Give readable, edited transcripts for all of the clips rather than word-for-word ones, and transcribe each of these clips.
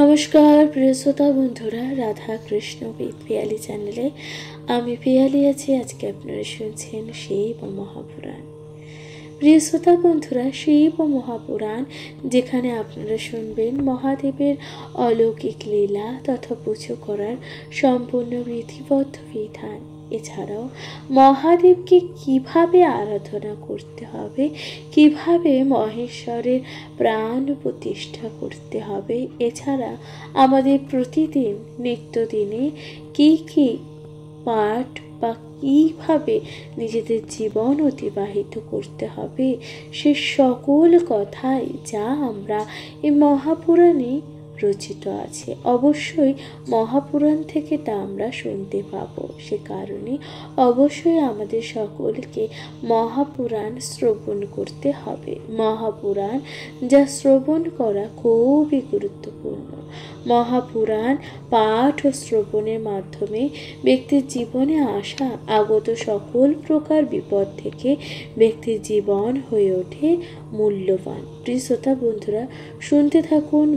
নমস্কার প্রিয় শ্রোতা বন্ধুরা, রাধা কৃষ্ণ বিদ পিয়ালি চ্যানেলে আমি পিয়ালি আছি। আজকে আপনারা শুনছেন শিব ও মহাপুরাণ। প্রিয় শ্রোতা বন্ধুরা, শিব ও মহাপুরাণ যেখানে আপনারা শুনবেন মহাদেবের অলৌকিক লীলা তথা পুজো করার সম্পূর্ণ বিধিবদ্ধ বিধান, এছাড়াও মহাদেবকে কিভাবে আরাধনা করতে হবে, কিভাবে মহেশ্বরের প্রাণ প্রতিষ্ঠা করতে হবে, এছাড়া আমাদের প্রতিদিন নিত্যদিনে কি কি পাঠ বা কীভাবে নিজেদের জীবন অতিবাহিত করতে হবে, সে সকল কথাই যা আমরা এই মহাপুরাণে রচিত আছে। অবশ্যই মহাপুরাণ থেকে তা আমরা শুনতে পাব। সে কারণে অবশ্যই আমাদের সকলকে মহাপুরাণ শ্রবণ করতে হবে। মহাপুরাণ যা শ্রবণ করা খুবই গুরুত্বপূর্ণ। মহাপুরাণ পাঠ ও শ্রবণের মাধ্যমে ব্যক্তির জীবনে আসা আগত সকল প্রকার বিপদ থেকে ব্যক্তির জীবন হয়ে ওঠে মূল্যবান। প্রিয় শ্রোতা বন্ধুরা, শুনতে থাকুন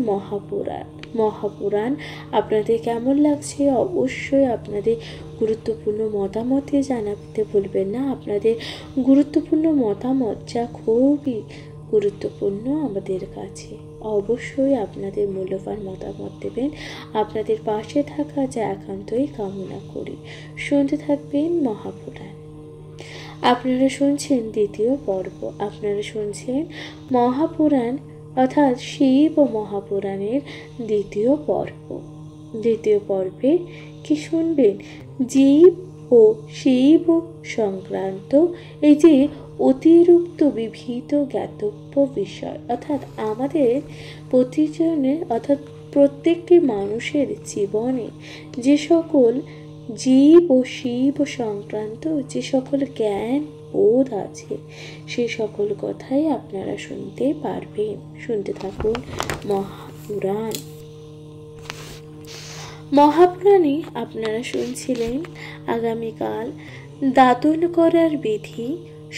মহাপুরাণ আপনাদের কেমন লাগছে অবশ্যই আপনাদের গুরুত্বপূর্ণ মতামত জানাতে ভুলবেন না। আপনাদের গুরুত্বপূর্ণ মতামত যা খুবই গুরুত্বপূর্ণ আমাদের কাছে, অবশ্যই আপনাদের মূল্যবান মতামত দেবেন। আপনাদের পাশে থাকা যা একান্তই কামনা করি। শুনতে থাকবেন মহাপুরাণ। আপনারা শুনছেন দ্বিতীয় পর্ব। আপনারা শুনছেন মহাপুরাণ অর্থাৎ শিব ও মহাপুরাণের দ্বিতীয় পর্ব। দ্বিতীয় পর্বে কি শুনবেন? জীব ও শিব সংক্রান্ত এই যে অতিরিক্ত বিবিধ জ্ঞাতব্য বিষয়, অর্থাৎ আমাদের প্রতিজনের অর্থাৎ প্রত্যেকটি মানুষের জীবনে যে সকল জীব ও শিব সংক্রান্ত যে সকল জ্ঞান বোধ আছে, সেই সকল কথাই আপনারা শুনতে পারবেন। শুনতে থাকুন মহাপুরাণ। মহাপুরাণে আপনারা শুনছিলেন আগামীকাল দাতন করার বিধি,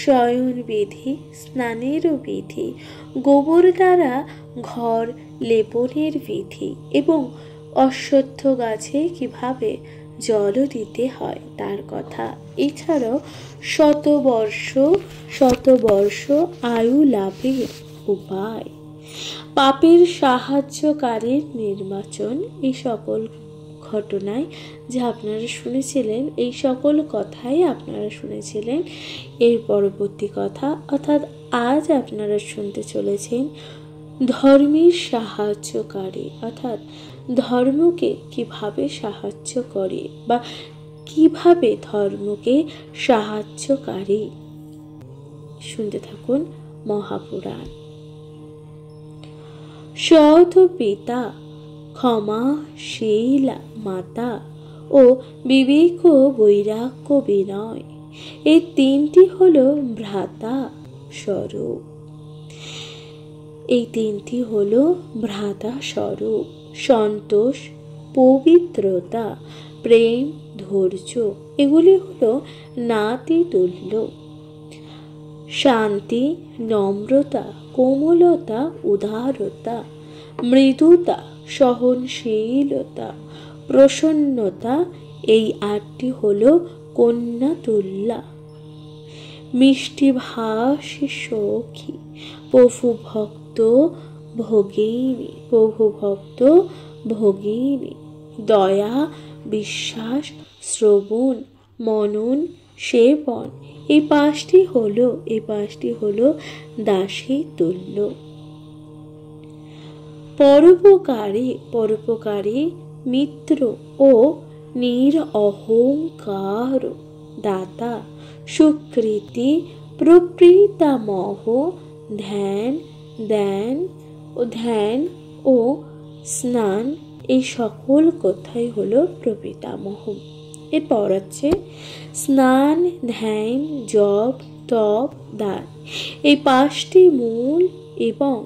শয়ন বিধি, স্নানেরও বিধি, গোবর দ্বারা ঘর লেপনের বিধি এবং অশ্বত্থ গাছে কিভাবে জল দিতে হয় তার কথা। এছাড়াও শত বর্ষ আয়ু লাভের উপায়, পাপের সাহায্যকারীর নির্বাচন, এই সকল ঘটনায় যা আপনারা শুনেছিলেন, এই সকল কথাই আপনারা শুনেছিলেন। এর পরবর্তী কথা অর্থাৎ আজ আপনারা শুনতে চলেছেন ধর্মের সাহায্যকারী, অর্থাৎ ধর্মকে কিভাবে সাহায্য করে বা কিভাবে ধর্মকে সাহায্যকারী। শুনতে থাকুন মহাপুরাণ। সৎ পিতা, ক্ষমাশীল মাতা ও বিবেক বৈরাগ্য বিনয়, এই তিনটি হলো ভ্রাতা স্বরূপ। এই তিনটি হলো ভ্রাতা স্বরূপ। সন্তোষ, পবিত্রতা, প্রেম, ধৈর্য, এগুলি হলো নাতি তুল্য। শান্তি, নম্রতা, কোমলতা, উদারতা, মৃদুতা, সহনশীলতা, প্রসন্নতা, এই আটটি হলো কন্যা তুল্যা। মিষ্টি ভাষী সখী, প্রভু ভক্ত ভগিনী, দয়া, বিশ্বাস, শ্রবণ, মনন, সেবন, এই পাঁচটি হলো দাসী তুল্য। পরোপকারী মিত্র ও নিরঅহংকার দাতা, সুকৃতি, প্রপ্রীতামহ, ধ্যান ও স্নান, এই সকল কথাই হলো প্রপিতামহ। এরপর আছে স্নান, ধ্যান, জপ, তপ, দান, এই পাঁচটি মূল এবং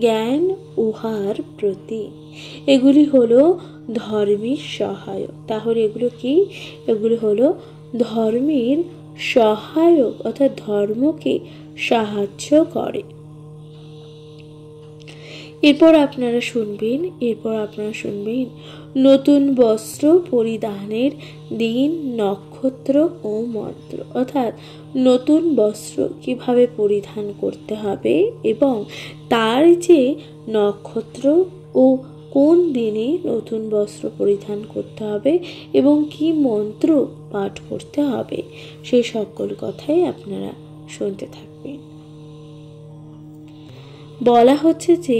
জ্ঞান উহার প্রতি, এগুলি হলো ধর্মের সহায়ক। তাহলে এগুলো কি? এগুলো হলো ধর্মের সহায়ক, অর্থাৎ ধর্মকে সাহায্য করে। এরপর আপনারা শুনবেন নতুন বস্ত্র পরিধানের দিন, নক্ষত্র ও মন্ত্র। অর্থাৎ নতুন বস্ত্র কিভাবে পরিধান করতে হবে এবং তার যে নক্ষত্র ও কোন দিনে নতুন বস্ত্র পরিধান করতে হবে এবং কি মন্ত্র পাঠ করতে হবে, সেই সকল কথাই আপনারা শুনতে থাকবেন। বলা হচ্ছে যে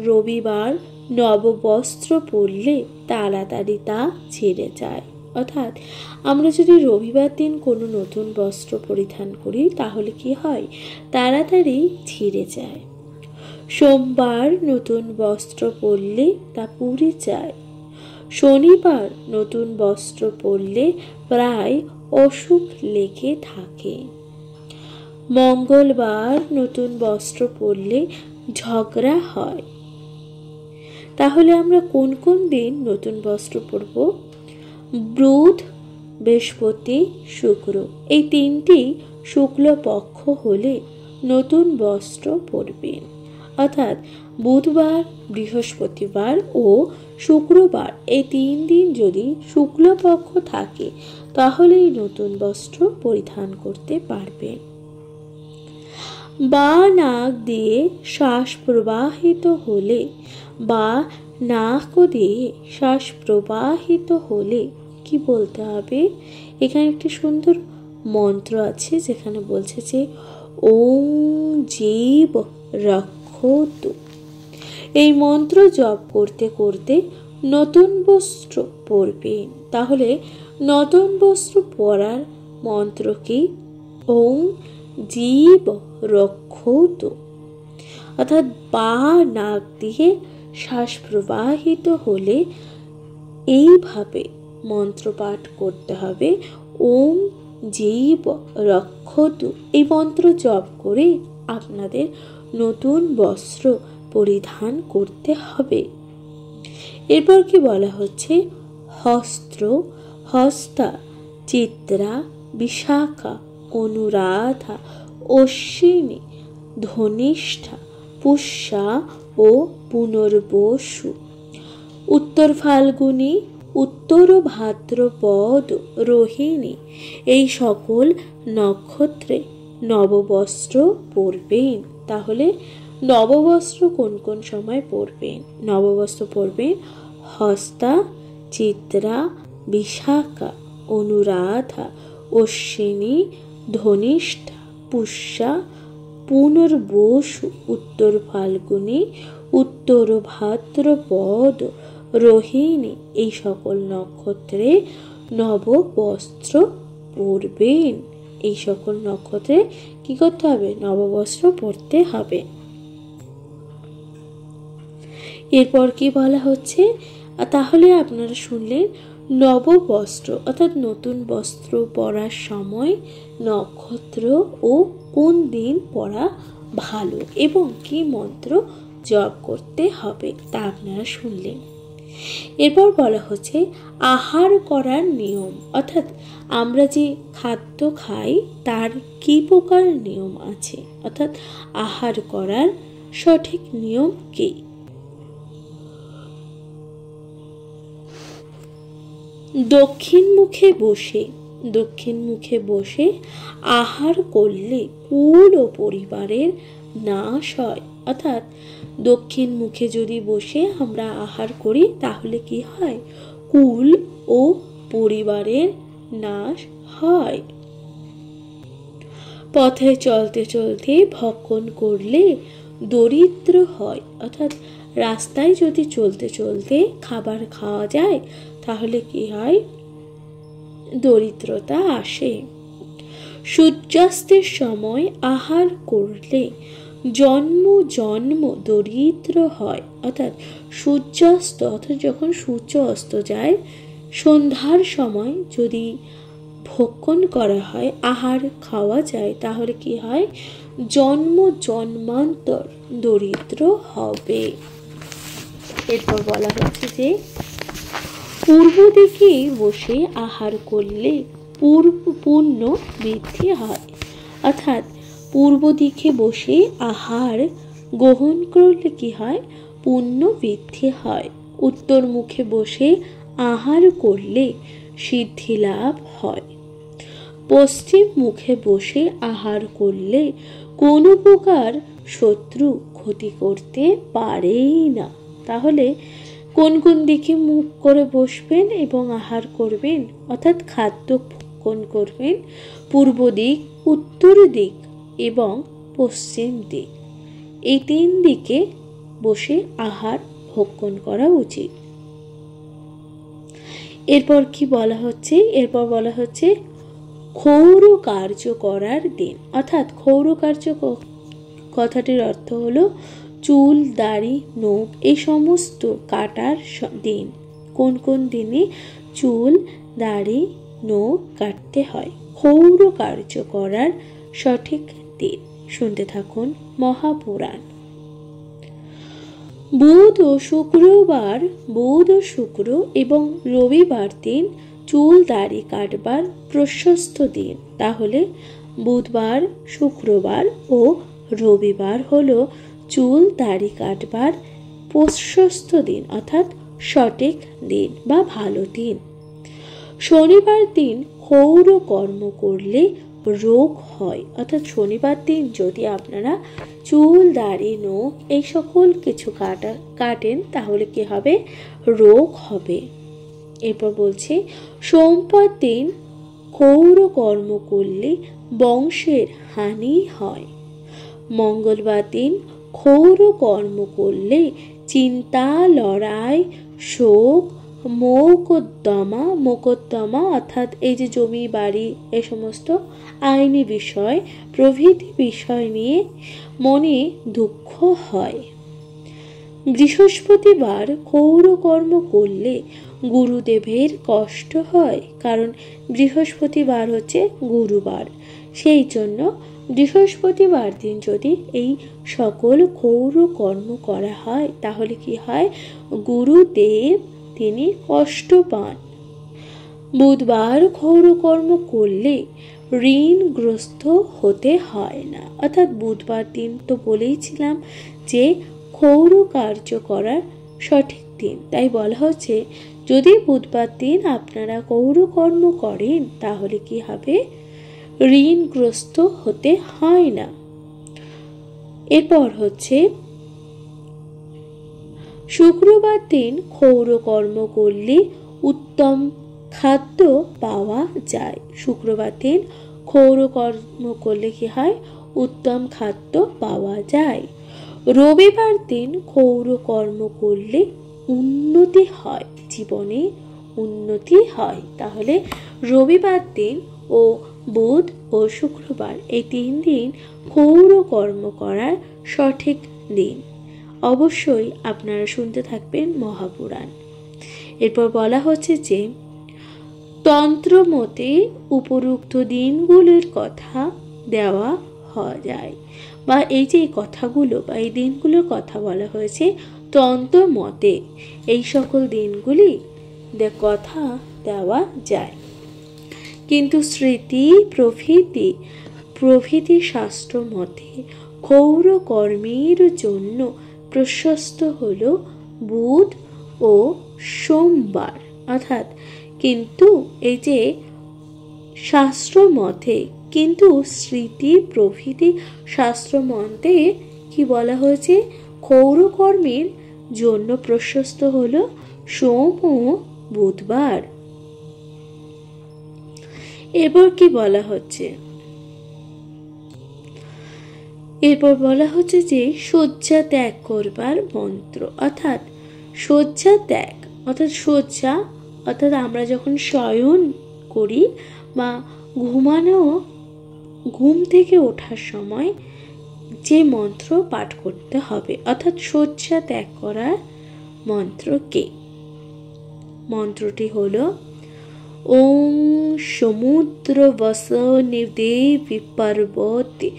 রবিবার নববস্ত্র পরলে তাড়াতাড়ি তা ছিঁড়ে যায়। অর্থাৎ আমরা যদি রবিবার দিন কোনো নতুন বস্ত্র পরিধান করি তাহলে কি হয়, তাড়াতাড়ি ছিঁড়ে যায়। সোমবার নতুন বস্ত্র পরলে তা পুড়ে যায়। শনিবার নতুন বস্ত্র পরলে প্রায় অসুখ লেগে থাকে। মঙ্গলবার নতুন বস্ত্র পরলে ঝগড়া হয়। তাহলে আমরা কোন কোন দিন নতুন বস্ত্র পরব? বুধ, বৃহস্পতি, শুক্র, এই তিনটি শুক্লপক্ষ হলে নতুন বস্ত্র পরবেন। অর্থাৎ বুধবার, বৃহস্পতিবার ও শুক্রবার এই 3 দিন যদি শুক্লপক্ষ থাকে তাহলেই নতুন বস্ত্র পরিধান করতে পারবেন। বা নাক দিয়ে শ্বাস প্রবাহিত হলে কি বলতে হবে? এখানে একটি সুন্দর মন্ত্র আছে যেখানে বলছে যে ওম জীব রক্ষতু। এই মন্ত্র জপ করতে করতে নতুন বস্ত্র পরবেন। তাহলে নতুন বস্ত্র পরার মন্ত্র কি? ওম জীব রক্ষতু। অর্থাৎ বা নাক দিয়ে শ্বাস প্রবাহিত হলে এইভাবে মন্ত্র পাঠ করতে হবে, ওম জীব রক্ষতু। এই মন্ত্র জপ করে আপনাদের নতুন বস্ত্র পরিধান করতে হবে। এরপর কি বলা হচ্ছে? হস্তা, চিত্রা, বিশাখা, অনুরাধা, অশ্বিনী, ধনিষ্ঠা, পুষ্যা ও পুনর্বসু, উত্তর ফাল্গুনী, উত্তর ভাদ্রপদ, রোহিণী, এই সকল নক্ষত্রে নববস্ত্র পরবেন। তাহলে নববস্ত্র কোন কোন সময় পরবেন? নববস্ত্র পরবেন হস্তা, চিত্রা, বিশাখা, অনুরাধা, অশ্বিনী, ধনিষ্ঠা, পুষ্যা, পুনর্বসু, উত্তর ফাল্গুনী, উত্তর ভাদ্রপদ, রোহিণী, এই সকল নক্ষত্রে নববস্ত্র পরবেন। এই সকল নক্ষত্রে কি করতে হবে? নববস্ত্র পরতে হবে। এরপর কি বলা হচ্ছে? তাহলে আপনারা শুনলেন নববস্ত্র অর্থাৎ নতুন বস্ত্র পরার সময় নক্ষত্র ও কোন দিন পরা ভালো এবং কি মন্ত্র জপ করতে হবে তা আপনারা শুনলেন। এরপর বলা হচ্ছে আহার করার নিয়ম, অর্থাৎ আমরা যে খাদ্য খাই তার কি প্রকার নিয়ম আছে, অর্থাৎ আহার করার সঠিক নিয়ম কি? দক্ষিণ মুখে বসে আহার করলে কুল ও পরিবারের নাশ হয়। অর্থাৎ দক্ষিণ মুখে যদি বসে আমরা আহার করি তাহলে কি হয়? কুল ও পরিবারের নাশ হয়। পথে চলতে চলতে ভক্ষণ করলে দরিদ্র হয়। অর্থাৎ রাস্তায় যদি চলতে চলতে খাবার খাওয়া যায় তাহলে কি হয়? দরিদ্রতা আসে। সূর্যাস্তের সময় আহার করলে জন্ম দরিদ্র হয়। অর্থাৎ সূর্যাস্ত অর্থাৎ যখন সূর্য অস্ত যায় সন্ধ্যার সময় যদি ভক্ষণ করা হয়, আহার খাওয়া যায়, তাহলে কি হয়? জন্মান্তর দরিদ্র হবে। এরপর বলা হচ্ছে যে পূর্ব দিকে বসে আহার করলে পুণ্য বৃদ্ধি হয়। অর্থাৎ পূর্ব দিকে বসে আহার গ্রহণ করলে কি হয়? পুণ্য বৃদ্ধি হয়। উত্তর মুখে বসে আহার করলে সিদ্ধি লাভ হয়। পশ্চিম মুখে বসে আহার করলে কোনো প্রকার শত্রু ক্ষতি করতে পারেই না। তাহলে কোন কোন দিকে মুখ করে বসবেন এবং আহার করবেন, অর্থাৎ খাদ্য ভক্ষণ করবেন? পূর্ব দিক, উত্তর দিক এবং পশ্চিম দিক, এই 3 দিকে বসে আহার ভক্ষণ করা উচিত। এরপর কি বলা হচ্ছে? এরপর বলা হচ্ছে ক্ষৌর কার্য করার দিন। অর্থাৎ ক্ষৌর কার্য কথাটির অর্থ হলো চুল, দাড়ি, নখ এই সমস্ত কাটার দিন। কোন কোন দিনে চুল, দাড়ি, নখ কাটতে হয়? ক্ষৌর কার্য করার সঠিক দিন। শুনতে থাকুন মহাপুরাণ। বুধ ও শুক্র এবং রবিবার দিন চুল দাড়ি কাটবার প্রশস্ত দিন। তাহলে বুধবার, শুক্রবার ও রবিবার হলো চুল দাড়ি কাটবার প্রশস্ত দিন, অর্থাৎ সঠিক দিন বা ভালো দিন। শনিবার দিন ক্ষৌর কর্ম করলে রোগ হয়। অর্থাৎ শনিবার দিন যদি আপনারা চুল, দাড়ি, নখ এই সকল কিছু কাটেন তাহলে কি হবে? রোগ হবে। এরপর বলছি সোমবার দিন ক্ষৌর কর্ম করলে বংশের হানি হয়। মঙ্গলবার দিন ক্ষৌর কর্ম করলে চিন্তা, লড়াই, শোক, মোকদ্দমা অর্থাৎ এই যে জমি বাড়ি এ সমস্ত আইনি বিষয় প্রভৃতি বিষয় নিয়ে মনে দুঃখ হয়। বৃহস্পতিবার ক্ষৌর কর্ম করলে গুরুদেবের কষ্ট হয়, কারণ বৃহস্পতিবার হচ্ছে গুরুবার। সেই জন্য বৃহস্পতিবার দিন যদি এই সকল ক্ষৌর কর্ম করা হয় তাহলে কি হয়? গুরুদেব তিনি কষ্ট পান। বুধবার ক্ষৌর কর্ম করলে ঋণগ্রস্ত হতে হয় না। অর্থাৎ বুধবার দিন তো বলেইছিলাম যে ক্ষৌর কার্য করার সঠিক দিন, তাই বলা হচ্ছে যদি বুধবার দিন আপনারা ক্ষৌর কর্ম করেন তাহলে কি হবে? ঋণগ্রস্ত হতে হয় না। এরপর হচ্ছে শুক্রবার দিন ক্ষৌর কর্ম করলে উত্তম খাদ্য পাওয়া যায়। শুক্রবার দিন ক্ষৌর কর্ম করলে কি হয়? উত্তম খাদ্য পাওয়া যায়। রবিবার দিন ক্ষৌর কর্ম করলে উন্নতি হয়, জীবনে উন্নতি হয়। তাহলে রবিবার দিন ও বুধ ও শুক্রবার এই 3 দিন ক্ষৌর কর্ম করার সঠিক দিন। অবশ্যই আপনারা শুনতে থাকবেন মহাপুরাণ। এরপর বলা হচ্ছে যে তন্ত্র মতে উপরোক্ত দিনগুলির কথা দেওয়া যায়, বা এই যে কথাগুলো বা এই দিনগুলোর কথা বলা হয়েছে তন্ত্র মতে এই সকল দিনগুলি কথা দেওয়া যায়। কিন্তু স্মৃতি প্রভৃতি শাস্ত্র মতে ক্ষৌর কর্মের জন্য প্রশস্ত হল বুধ ও সোমবার। অর্থাৎ কিন্তু এই যে শাস্ত্র মতে, কিন্তু স্মৃতি প্রভৃতি শাস্ত্র মতে কি বলা হয়েছে? ক্ষৌর কর্মের জন্য প্রশস্ত হল সোম ও বুধবার। এরপর কি বলা হচ্ছে? এরপর বলা হচ্ছে যে শয্যা ত্যাগ করবার মন্ত্র। অর্থাৎ শয্যা ত্যাগ অর্থাৎ শয্যা অর্থাৎ আমরা যখন শয়ন করি বা ঘুম থেকে ওঠার সময় যে মন্ত্র পাঠ করতে হবে, অর্থাৎ শয্যা ত্যাগ করার মন্ত্র কি? মন্ত্রটি হলো ওং সমুদ্র বসনে দেবী পার্বতী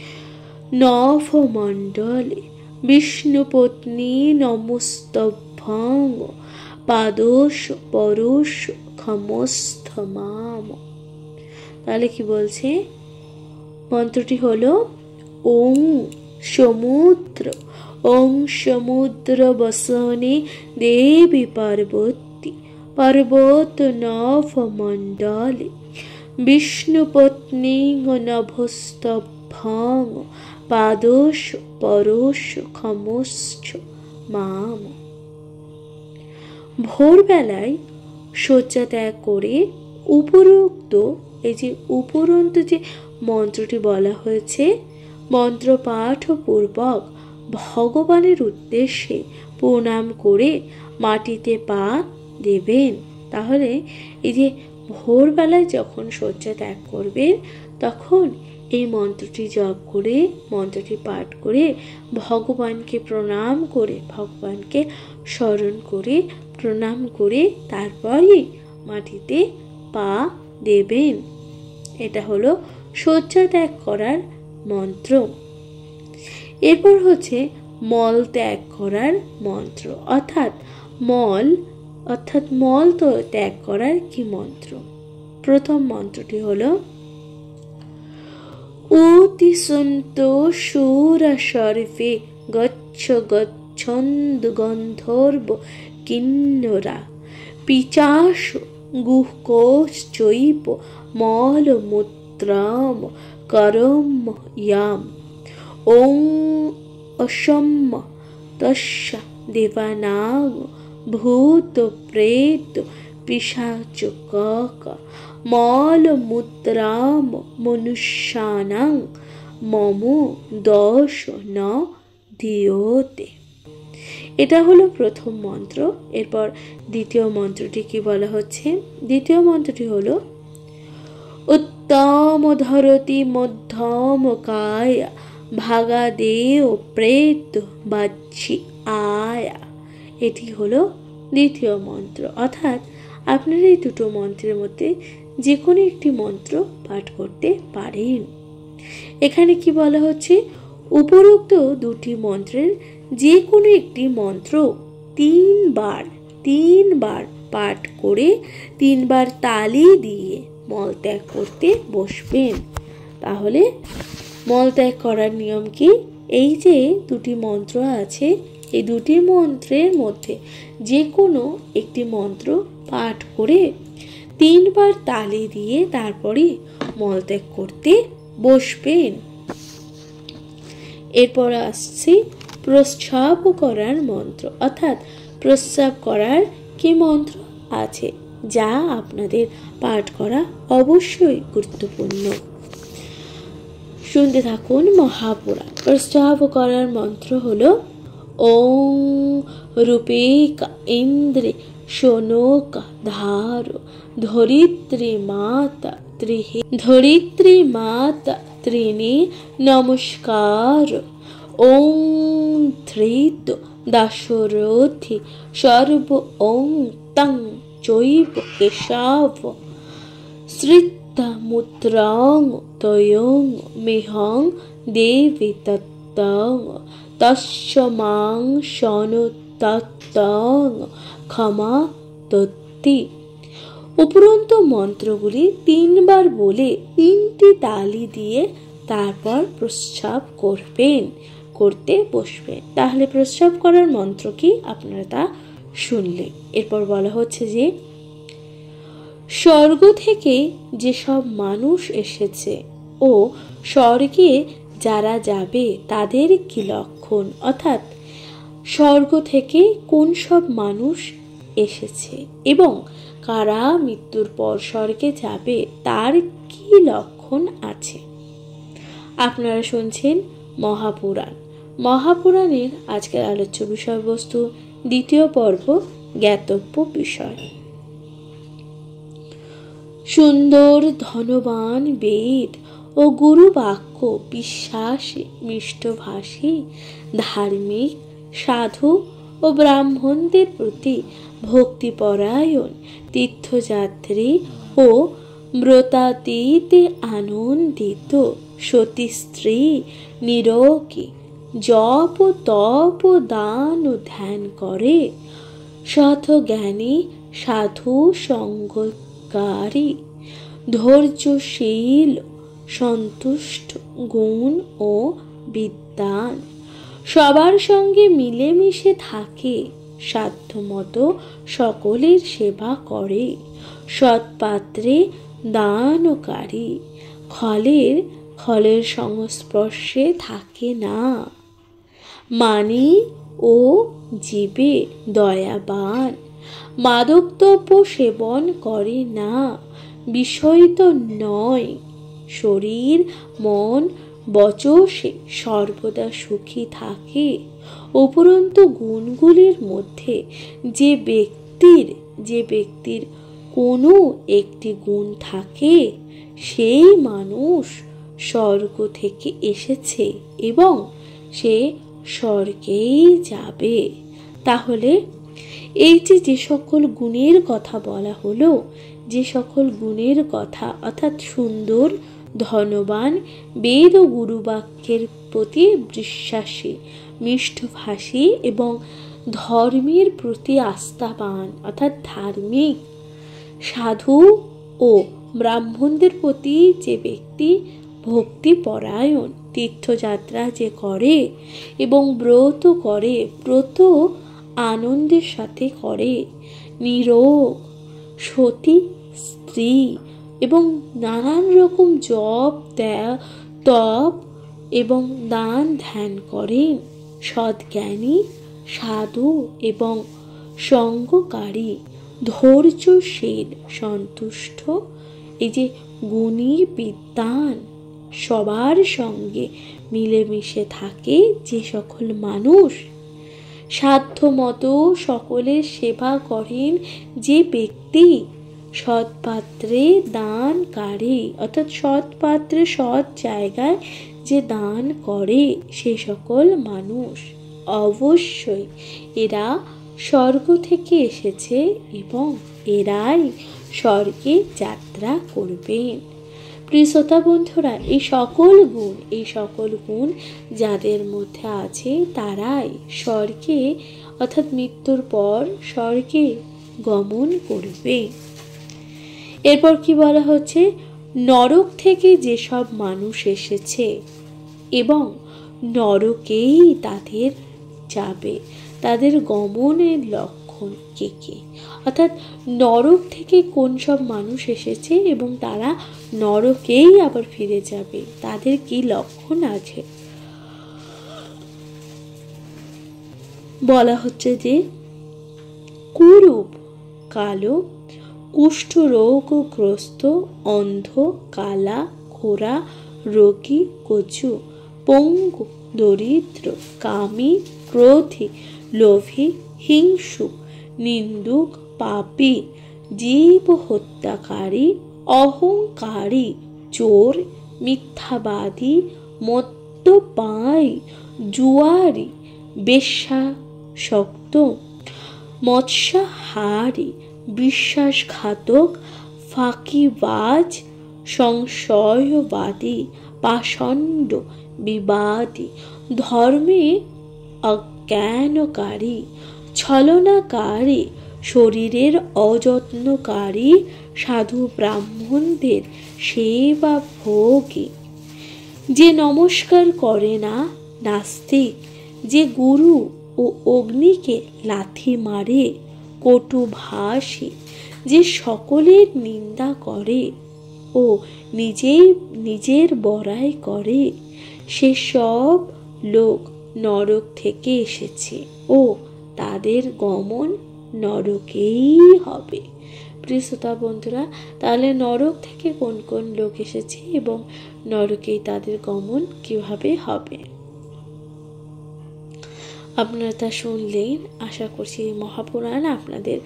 নভমণ্ডলে বিষ্ণুপত্নী নমস্তভ্যং পাদোশ পরুষ ক্ষমস্থমাম। তাহলে কি বলছে? মন্ত্রটি হলো ওং সমুদ্র ওং সমুদ্র বসনে দেবী পার্বতী পর্বত নভ মণ্ডলে বিষ্ণুপত্নী নভস্তভ্যাং পাদোশ পরশ খমশ্চ মাম। ভোরবেলায় শয্যা ত্যাগ করে উপরোক্ত উপরন্তু যে মন্ত্রটি বলা হয়েছে মন্ত্র পাঠ পূর্বক ভগবানের উদ্দেশ্যে প্রণাম করে মাটিতে পা দেবেন। তাহলে এই যে ভোরবেলায় যখন শয্যা ত্যাগ করবেন তখন এই মন্ত্রটি জপ করে মন্ত্রটি পাঠ করে ভগবানকে প্রণাম করে ভগবানকে স্মরণ করে প্রণাম করে তারপরই মাটিতে পা দেবেন। এটা হলো শয্যা ত্যাগ করার মন্ত্র। এরপর হচ্ছে মল ত্যাগ করার মন্ত্র, অর্থাৎ মল তো ত্যাগ করার কি মন্ত্র। প্রথম মন্ত্রটি হলো উতিসন্ত সুর সর্বে গচ্ছ গচ্ছন্দ গন্ধর্ব কিন্নরা পিচাস গুহকোশ্চৈব মল মূত্রাম করম ইয়াম। ওং অসম্ম তস্য দেবানাং ভূত প্রেত পিশাচকাক মল মূত্রাম মনুষ্যানাং মম দোষ ন দিয়তে। এটা হলো প্রথম মন্ত্র। এরপর দ্বিতীয় মন্ত্রটি কি বলা হচ্ছে? দ্বিতীয় মন্ত্রটি হলো উত্তম ধরতি মধ্যম কায়া ভাগা দেও প্রেত বাচ্ছি আয়া। এটি হলো দ্বিতীয় মন্ত্র। অর্থাৎ আপনারা এই দুটো মন্ত্রের মধ্যে যে কোনো একটি মন্ত্র পাঠ করতে পারেন। এখানে কি বলা হচ্ছে? উপরোক্ত দুটি মন্ত্রের যে কোনো একটি মন্ত্র তিনবার পাঠ করে 3 বার তালি দিয়ে মলত্যাগ করতে বসবেন। তাহলে মলত্যাগ করার নিয়ম কি? এই যে দুটি মন্ত্র আছে এই দুটি মন্ত্রের মধ্যে যে কোনো একটি মন্ত্র পাঠ করে 3 বার তালি দিয়ে তারপরে মলত্যাগ করতে বসবেন। এরপর আসছে প্রস্রাব করার মন্ত্র, অর্থাৎ প্রস্রাব করার কি মন্ত্র আছে যা আপনাদের পাঠ করা অবশ্যই গুরুত্বপূর্ণ। শুনতে থাকুন মহাপুরাণ। প্রস্রাব করার মন্ত্র হলো ওং রূপেকা ইন্দ্রে শোনকা ধার ধরিত্রী মাতা ত্রিণী নমস্কার। ওং ধৃত দাশরথি সর্ব ওং তং চৈব কেশব শ্রিতা মুত্রাং তয়ং মেহং দেবী তত্তং তস্য মাং শনতত্তং ক্ষমা তত্তি। উপরন্ত মন্ত্রগুলি 3 বার বলে 3টি তালি দিয়ে তারপর প্রস্রাব করতে বসবেন। তাহলে প্রস্রাব করার মন্ত্র কি আপনারা তা শুনলেন। এরপর বলা হচ্ছে যে স্বর্গ থেকে যেসব মানুষ এসেছে ও স্বর্গে যারা যাবে তাদের কি লক্ষণ, অর্থাৎ স্বর্গ থেকে কোন সব মানুষ এসেছে এবং কারা মৃত্যুর পর স্বর্গে যাবে তার কি লক্ষণ আছে। আপনারা শুনছেন মহাপুরাণ। মহাপুরাণের আজকের আলোচ্য বিষয়বস্তু দ্বিতীয় পর্ব জ্ঞাতব্য বিষয়। সুন্দর ধনবান বেদ ও গুরু বাক্য বিশ্বাসী মিষ্টভাষী ধার্মিক সাধু ও ব্রাহ্মণদের প্রতি ভক্তিপরায়ণ তীর্থযাত্রী ও ব্রতাতীতে আনন্দিত সতী স্ত্রী নিরোগী জপ তপ দান ও ধ্যান করে সৎ জ্ঞানী সাধু সঙ্গকারী ধৈর্যশীল সন্তুষ্ট গুণ ও বিদ্বান সবার সঙ্গে মিলেমিশে থাকে, সাধ্যমতো সকলের সেবা করে, সৎপাত্রে দানকারী, খলের সংস্পর্শে থাকে না, মানি ও জীবে দয়াবান, মাদকদ্রব্য সেবন করে না, বিষয়িত নয়, শরীর মন বচসে সর্বদা সুখী থাকে। উপরন্তু গুণগুলির মধ্যে যে ব্যক্তির কোনো একটি গুণ থাকে, সেই মানুষ স্বর্গ থেকে এসেছে এবং সে স্বর্গেই যাবে। তাহলে এই যে সকল গুণের কথা বলা হলো, যে সকল গুণের কথা অর্থাৎ সুন্দর, ধনবান, বেদ ও গুরুবাক্যের প্রতি বিশ্বাসী, মিষ্টভাষী এবং ধর্মের প্রতি আস্থাবান অর্থাৎ ধার্মিক, সাধু ও ব্রাহ্মণদের প্রতি যে ব্যক্তি ভক্তিপরায়ণ, তীর্থযাত্রা যে করে এবং ব্রত করে, ব্রত আনন্দের সাথে করে, নিরোগ, সতী স্ত্রী এবং নানান রকম জপ তপ এবং দান ধ্যান করেন, সৎজ্ঞানী, সাধু এবং সঙ্গকারী, ধৈর্যশীল, সন্তুষ্ট, এই যে গুণী, বিদ্বান, সবার সঙ্গে মিলেমিশে থাকে যে সকল মানুষ, সাধ্যমতো সকলের সেবা করেন যে ব্যক্তি, সৎপাত্রে দানকারী অর্থাৎ সৎপাত্রে সৎ জায়গায় যে দান করে, সে সকল মানুষ অবশ্যই এরা স্বর্গ থেকে এসেছে এবং এরাই স্বর্গে যাত্রা করবেন। প্রিয় শ্রোতা বন্ধুরা, এই সকল গুণ যাদের মধ্যে আছে তারাই স্বর্গে অর্থাৎ মৃত্যুর পর স্বর্গে গমন করবে। এরপর কি বলা হচ্ছে, নরক থেকে যেসব মানুষ এসেছে এবং নরকেই তাদের যাবে, তাদের গমনের লক্ষণ কে কে, অর্থাৎ নরক থেকে কোন সব মানুষ এসেছে এবং তারা নরকেই আবার ফিরে যাবে, তাদের কি লক্ষণ আছে বলা হচ্ছে যে কুরূপ, কালো, কুষ্ঠরোগগ্রস্ত, অন্ধ, কালা, খোরা, রোগী, কচু, পঙ্গু, দরিদ্র, কামী, ক্রোধী, লোভী, হিংসুক, নিন্দুক, পাপী, জীব হত্যাকারী, অহংকারী, চোর, মিথ্যাবাদী, মদ্যপায়ী, জুয়ারি, বেশ্যাসক্ত, মৎস্যাহারী, বিশ্বাসঘাতক, ফাঁকিবাজ, সংশয়বাদী, পাষণ্ড, বিবাদী, ধর্মে অজ্ঞানকারী, ছলনাকারী, শরীরের অযত্নকারী, সাধু ব্রাহ্মণদের সেবা ভোগী, যে নমস্কার করে না, নাস্তিক, যে গুরু ও অগ্নিকে লাথি মারে, কটুভাষী, যে সকলের নিন্দা করে ও নিজের বড়াই করে, সেসব লোক নরক থেকে এসেছে ও তাদের গমন নরকেই হবে। প্রিয় শ্রোতা বন্ধুরা, তাহলে নরক থেকে কোন কোন লোক এসেছে এবং নরকেই তাদের গমন কিভাবে হবে আপনারা তা শুনলেন। আশা করছি এই মহাপুরাণ আপনাদের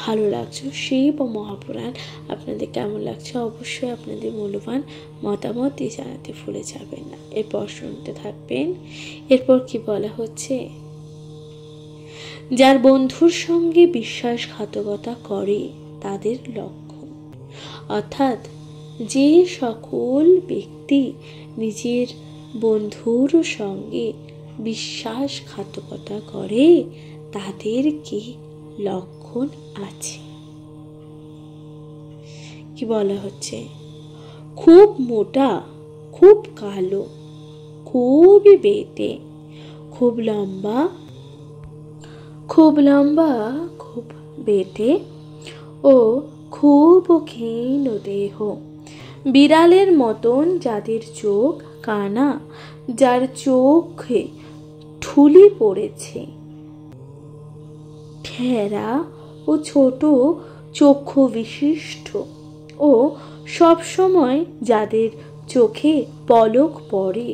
ভালো লাগছে। শিব ও মহাপুরাণ আপনাদের কেমন লাগছে অবশ্যই আপনাদের মূল্যবান মতামত দিয়ে জানাতে ভুলে যাবেন না। এরপর শুনতে থাকবেন। এরপর কি বলা হচ্ছে, যার বন্ধুর সঙ্গে বিশ্বাসঘাতকতা করে তাদের লক্ষণ, অর্থাৎ যে সকল ব্যক্তি নিজের বন্ধুর সঙ্গে বিশ্বাসঘাতকতা করে তাদের কি লক্ষণ আছে। কি বলা হচ্ছে, খুব মোটা, খুব কালো, খুবই বেটে, খুব লম্বা, খুব লম্বা, খুব বেটে ও খুব ক্ষীণ দেহ, বিড়ালের মতন যাদের চোখ কানা, যার চোখে ঠুলি পড়েছে, ঠেরা ও ছোট চক্ষু বিশিষ্ট ও সবসময় যাদের চোখে পলক পড়ে,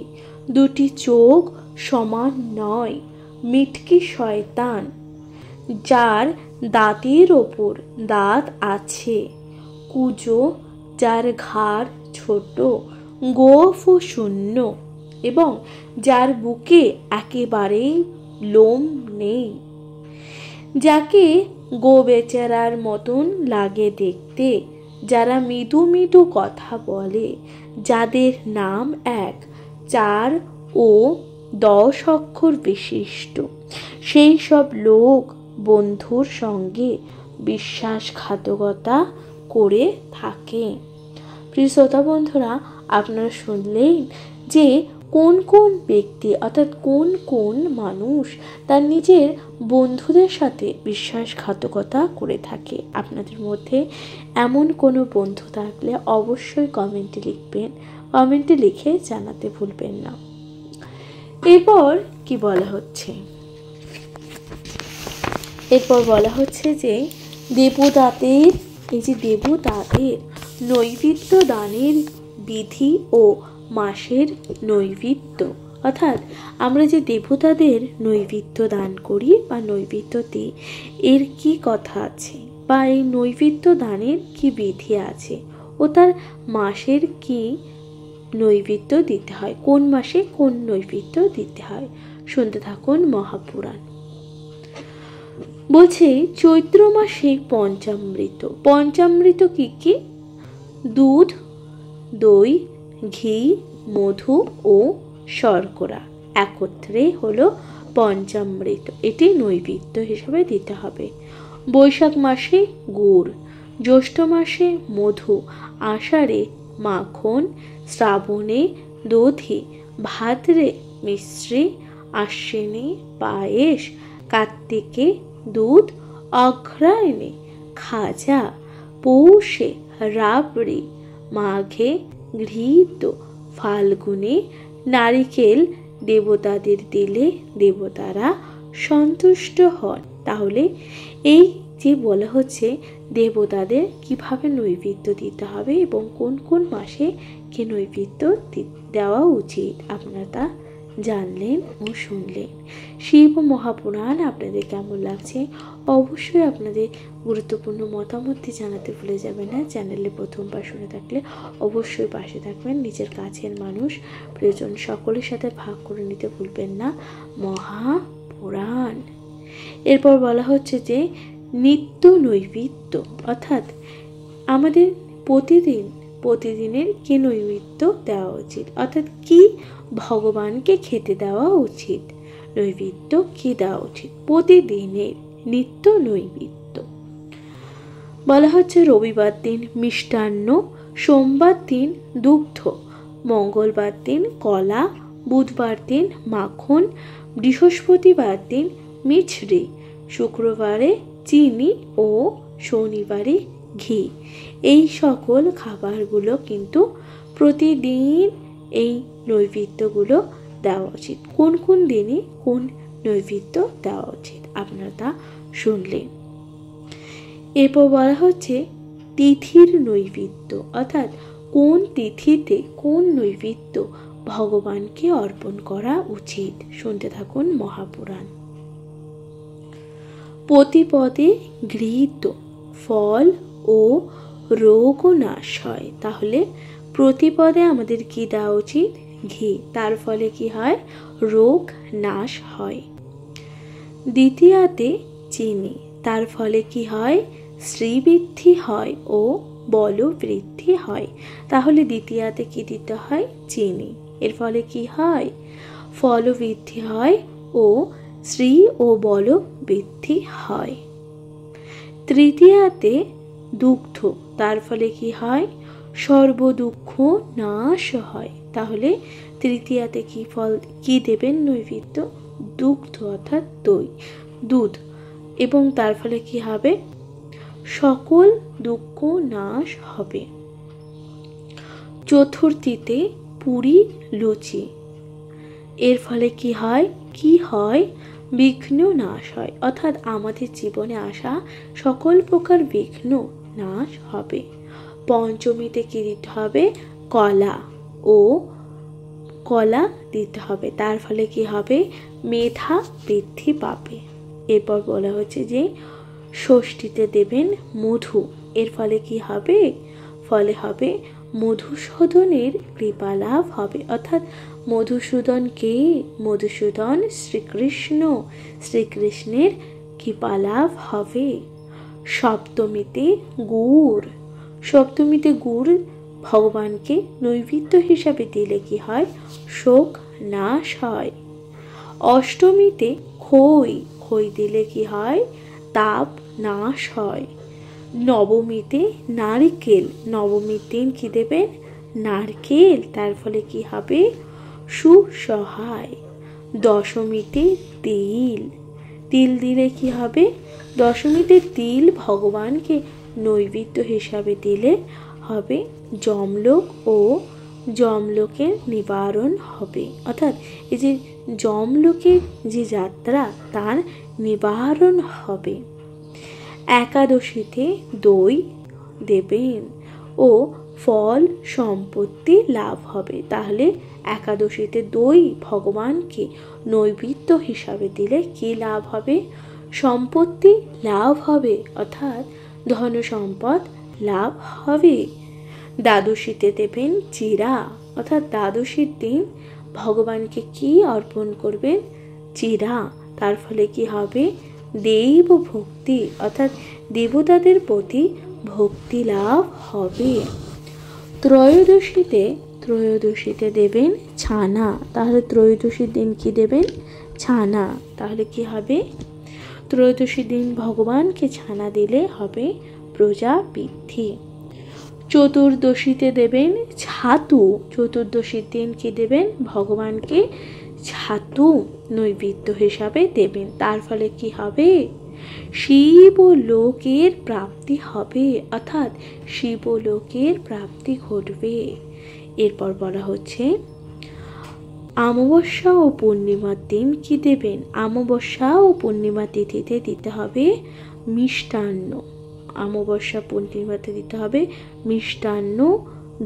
দুটি চোখ সমান নয়, মিটকি শয়তান, যার দাঁতের ওপর দাঁত আছে, কুজো, যার ঘাড় ছোট, গোঁফ ও শূন্য এবং যার বুকে একেবারেই লোম নেই, যাকে গো বেচারার মতন লাগে দেখতে, যারা মৃদু মৃদু কথা বলে, যাদের নাম 1, 4 ও 10 অক্ষর বিশিষ্ট, সেই সব লোক বন্ধুর সঙ্গে বিশ্বাসঘাতকতা করে থাকে। প্রিয় শ্রোতা বন্ধুরা, আপনারা শুনলেন যে কোন কোন ব্যক্তি অর্থাৎ কোন কোন মানুষ তার নিজের বন্ধুদের সাথে বিশ্বাসঘাতকতা করে থাকে। আপনাদের মধ্যে এমন কোনো বন্ধু থাকলে অবশ্যই কমেন্টে লিখবেন, কমেন্টে লিখে জানাতে ভুলবেন না। এরপর কি বলা হচ্ছে, এরপর বলা হচ্ছে যে দেবতাদের, এই যে দেবতাদের নৈবেদ্য দানের বিধি ও মাসের নৈবেদ্য, অর্থাৎ আমরা যে দেবতাদের নৈবেদ্য দান করি বা নৈবেদ্য দিই, এর কি কথা আছে বা এই নৈবেদ্য দানের কি বিধি আছে ও তার মাসের কি নৈবেদ্য দিতে হয়, কোন মাসে কোন নৈবেদ্য দিতে হয়, শুনতে থাকুন মহাপুরাণ। বলছে চৈত্র মাসে পঞ্চামৃত, পঞ্চামৃত কি কি? দুধ, দই, ঘি, মধু ও শর্করা একত্রে হলো পঞ্চামৃত, এটি নৈবেদ্য হিসেবে দিতে হবে। বৈশাখ মাসে গুড়, জ্যৈষ্ঠ মাসে মধু, আষাঢ়ে মাখন, শ্রাবণে দধি, ভাদ্রে মিশ্রি, আশ্বিনে পায়েস, কার্তিকে দুধ, অঘ্রায়ণে খাজা, পৌষে রাবড়ি, মাঘে ঘৃত, ফাল্গুনে নারিকেল দেবতাদের দিলে দেবতারা সন্তুষ্ট হন। তাহলে এই যে বলা হচ্ছে দেবতাদের কিভাবে নৈবেদ্য দিতে হবে এবং কোন কোন মাসে কি নৈবেদ্য দেওয়া উচিত, আপনারা তা জানলেন ও শুনলেন। শিব মহাপুরাণ আপনাদের কেমন লাগছে অবশ্যই আপনাদের গুরুত্বপূর্ণ মতামতটি জানাতে ভুলে যাবেন না। চ্যানেলে প্রথমবার শুনে থাকলে অবশ্যই পাশে থাকবেন, নিজের কাছের মানুষ প্রিয়জন সকলের সাথে ভাগ করে নিতে ভুলবেন না মহাপুরাণ। এরপর বলা হচ্ছে যে নিত্য নৈবেদ্য, অর্থাৎ আমাদের প্রতিদিনের কি নৈবেদ্য দেওয়া উচিত, অর্থাৎ কি ভগবানকে খেতে দেওয়া উচিত, নৈবেদ্য কি দেওয়া উচিত প্রতিদিনের নিত্য নৈবেদ্য। বলা হচ্ছে রবিবার দিন মিষ্টান্ন, সোমবার দিন দুগ্ধ, মঙ্গলবার দিন কলা, বুধবার দিন মাখন, বৃহস্পতিবার দিন মিছরি, শুক্রবারে চিনি ও শনিবারে ঘি। এই সকল খাবারগুলো কিন্তু প্রতিদিন এই নৈবেদ্যগুলো দেওয়া উচিত। কোন কোন দিনে কোন নৈবেদ্য দেওয়া উচিত আপনারা তা শুনলেন। এরপর বলা হচ্ছে তিথির নৈবেদ্য, অর্থাৎ কোন তিথিতে কোন নৈবেদ্য ভগবানকে অর্পণ করা উচিত, শুনতে থাকুন মহাপুরাণ। প্রতিপদে গৃহীত ফল ও রোগও নাশ হয়। তাহলে প্রতিপদে আমাদের কি দেওয়া উচিত? ঘি, তার ফলে কি হয়? রোগ নাশ হয়। দ্বিতীয়াতে চিনি, তার ফলে কি হয়? শ্রীবৃদ্ধি হয় ও বলবৃদ্ধি হয়। তাহলে দ্বিতীয়াতে কি দিতে হয়? চিনি, এর ফলে কি হয়? ফলবৃদ্ধি হয় ও শ্রী ও বল বৃদ্ধি হয়। তৃতীয়াতে দুগ্ধ, তার ফলে কি হয়? সর্বদুঃখ নাশ হয়। তাহলে তৃতীয়াতে কি ফল কি দেবেন নৈবেদ্য? দুগ্ধ অর্থাৎ দই, দুধ, এবং তার ফলে কি হবে? সকল দুঃখ নাশ হবে। চতুর্থীতে পুরি লুচি, এর ফলে কি হয়? বিঘ্ন নাশ হয়, অর্থাৎ আমাদের জীবনে আসা সকল প্রকার বিঘ্ন নাশ হবে। পঞ্চমীতে কি দিতে হবে? কলা দিতে হবে, তার ফলে কি হবে? মেধা বৃদ্ধি পাবে। এরপর বলা হচ্ছে যে ষষ্ঠীতে দেবেন মধু, এর ফলে কি হবে? ফলে হবে মধুসূদনের কৃপা লাভ হবে, অর্থাৎ মধুসূদন কে? মধুসূদন শ্রীকৃষ্ণের কৃপা লাভ হবে। সপ্তমীতে গুড় ভগবানকে নৈবেদ্য হিসাবে দিলে কি হয়? শোক নাশ হয়। অষ্টমীতে খই দিলে কি হয়? তাপ নাশ হয়। নবমীতে নারকেল, নবমীর দিন কি দেবেন? নারকেল, তার ফলে কি হবে? সুসহায়। দশমীতে তিল দিলে কি হবে? দশমীতে তিল ভগবানকে নৈবেদ্য হিসাবে দিলে হবে যমলোকের নিবারণ হবে, অর্থাৎ এই যে যমলোকের যে যাত্রা তার নিবারণ হবে। একাদশীতে দই দেবেন ও ফল সম্পত্তি লাভ হবে, তাহলে একাদশীতে দই ভগবানকে নৈবেদ্য হিসাবে দিলে কি লাভ হবে? সম্পত্তি লাভ হবে, অর্থাৎ ধন সম্পদ লাভ হবে। দ্বাদশীতে দেবেন চিড়া, অর্থাৎ দ্বাদশীর দিন ভগবানকে কি অর্পণ করবেন? চিড়া, তার ফলে কি হবে? দেব ভক্তি, অর্থাৎ দেবতাদের প্রতি ভক্তি লাভ হবে। ত্রয়োদশীতে দেবেন ছানা, তাহলে ত্রয়োদশীর দিন কি দেবেন? ছানা, তাহলে কি হবে? ত্রয়োদশীর দিন ভগবানকে ছানা দিলে হবে প্রজা বৃদ্ধি। চতুর্দশীতে দেবেন ছাতু, চতুর্দশীর দিন কি দেবেন? ভগবানকে ছাতু নৈবেদ্য হিসাবে দেবেন, তার ফলে কি হবে? শিবলোকের প্রাপ্তি হবে, অর্থাৎ শিবলোকের প্রাপ্তি ঘটবে। এরপর বলা হচ্ছে অমাবস্যা ও পূর্ণিমার দিন কি দেবেন? অমাবস্যা ও পূর্ণিমা তিথিতে দিতে হবে মিষ্টান্ন। অমাবস্যা পূর্ণিমাতে দিতে হবে মিষ্টান্ন,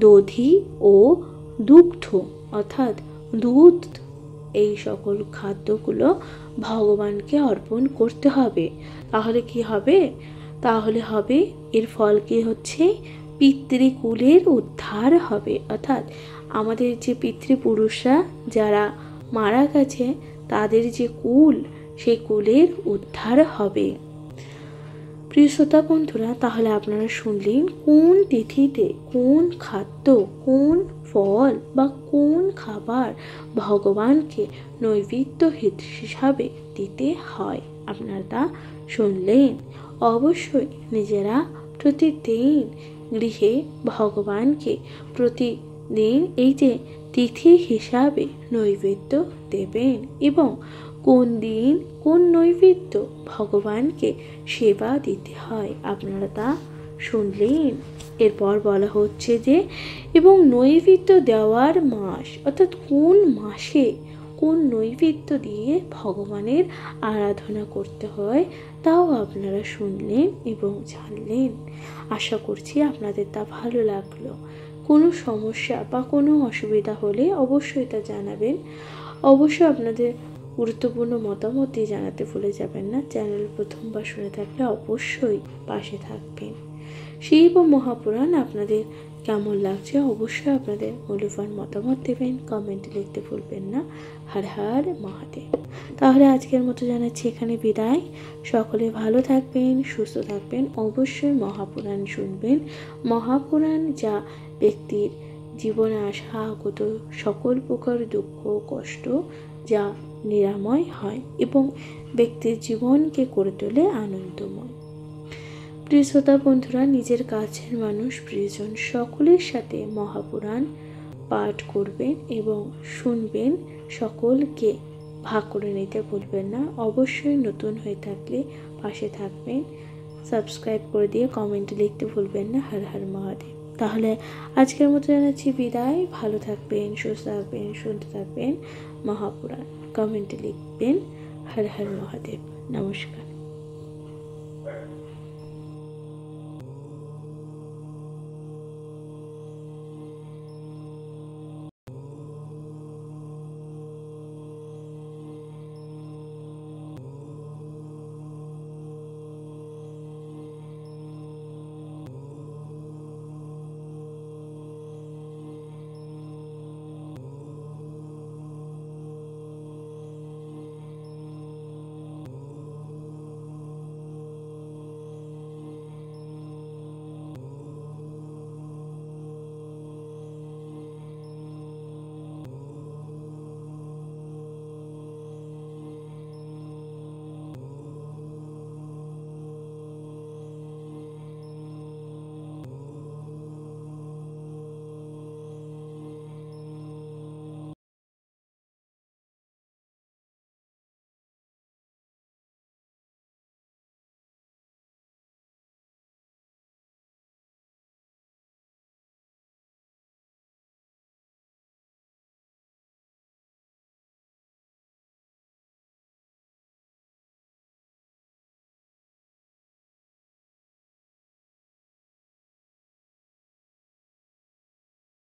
দধি ও দুগ্ধ, অর্থাৎ দুধ, এই সকল খাদ্যগুলো ভগবানকে অর্পণ করতে হবে। তাহলে কি হবে? তাহলে হবে এর ফল কি হচ্ছে? পিতৃকুলের উদ্ধার হবে, অর্থাৎ আমাদের যে পিতৃপুরুষরা যারা মারা গেছে তাদের যে কুল, সেই কুলের উদ্ধার হবে। প্রিয় শ্রোতা বন্ধুরা, তাহলে আপনারা শুনলেন কোন তিথিতে কোন খাদ্য, কোন ফল বা কোন খাবার ভগবানকে নৈবেদ্য হিসাবে দিতে হয়, আপনারা তা শুনলেন। অবশ্যই নিজেরা প্রতিদিন গৃহে ভগবানকে প্রতিদিন এই যে তিথি হিসাবে নৈবেদ্য দেবেন এবং কোন দিন কোন নৈবেদ্য ভগবানকে সেবা দিতে হয় আপনারা তা শুনলেন। এরপর বলা হচ্ছে যে এবং নৈবেদ্য দেওয়ার মাস, অর্থাৎ কোন মাসে কোন নৈবেদ্য দিয়ে ভগবানের আরাধনা করতে হয় তাও আপনারা শুনলেন এবং জানলেন। আশা করছি আপনাদের তা ভালো লাগলো। কোনো সমস্যা বা কোনো অসুবিধা হলে অবশ্যই তা জানাবেন। অবশ্যই আপনাদের গুরুত্বপূর্ণ মতামত দিয়ে জানাতে ভুলে যাবেন না। চ্যানেল প্রথমবার শুনে থাকলে অবশ্যই পাশে থাকবেন। শিব ও মহাপুরাণ আপনাদের কেমন লাগছে অবশ্যই আপনাদের মূল্যবান মতামত দেবেন, কমেন্টে লিখতে ভুলবেন না। হর হর মহাদেব। তাহলে আজকের মতো জানাচ্ছি এখানে বিদায়। সকলে ভালো থাকবেন, সুস্থ থাকবেন। অবশ্যই মহাপুরাণ শুনবেন। মহাপুরাণ যা ব্যক্তির জীবনে আসা আগত সকল প্রকার দুঃখ কষ্ট যা নিরাময় হয় এবং ব্যক্তির জীবনকে করে তোলে আনন্দময়। প্রিয় শ্রোতা বন্ধুরা, নিজের কাছের মানুষ প্রিয়জন সকলের সাথে মহাপুরাণ পাঠ করবেন এবং শুনবেন। সকলকে ভাগ করে নিতে ভুলবেন না। অবশ্যই নতুন হয়ে থাকলে পাশে থাকবেন, সাবস্ক্রাইব করে দিয়ে কমেন্টে লিখতে ভুলবেন না হর হর মহাদেব। তাহলে আজকের মতো জানাচ্ছি বিদায়। ভালো থাকবেন, সুস্থ থাকবেন, শুনতে থাকবেন মহাপুরাণ। কমেন্টে লিখবেন হর হর মহাদেব। নমস্কার।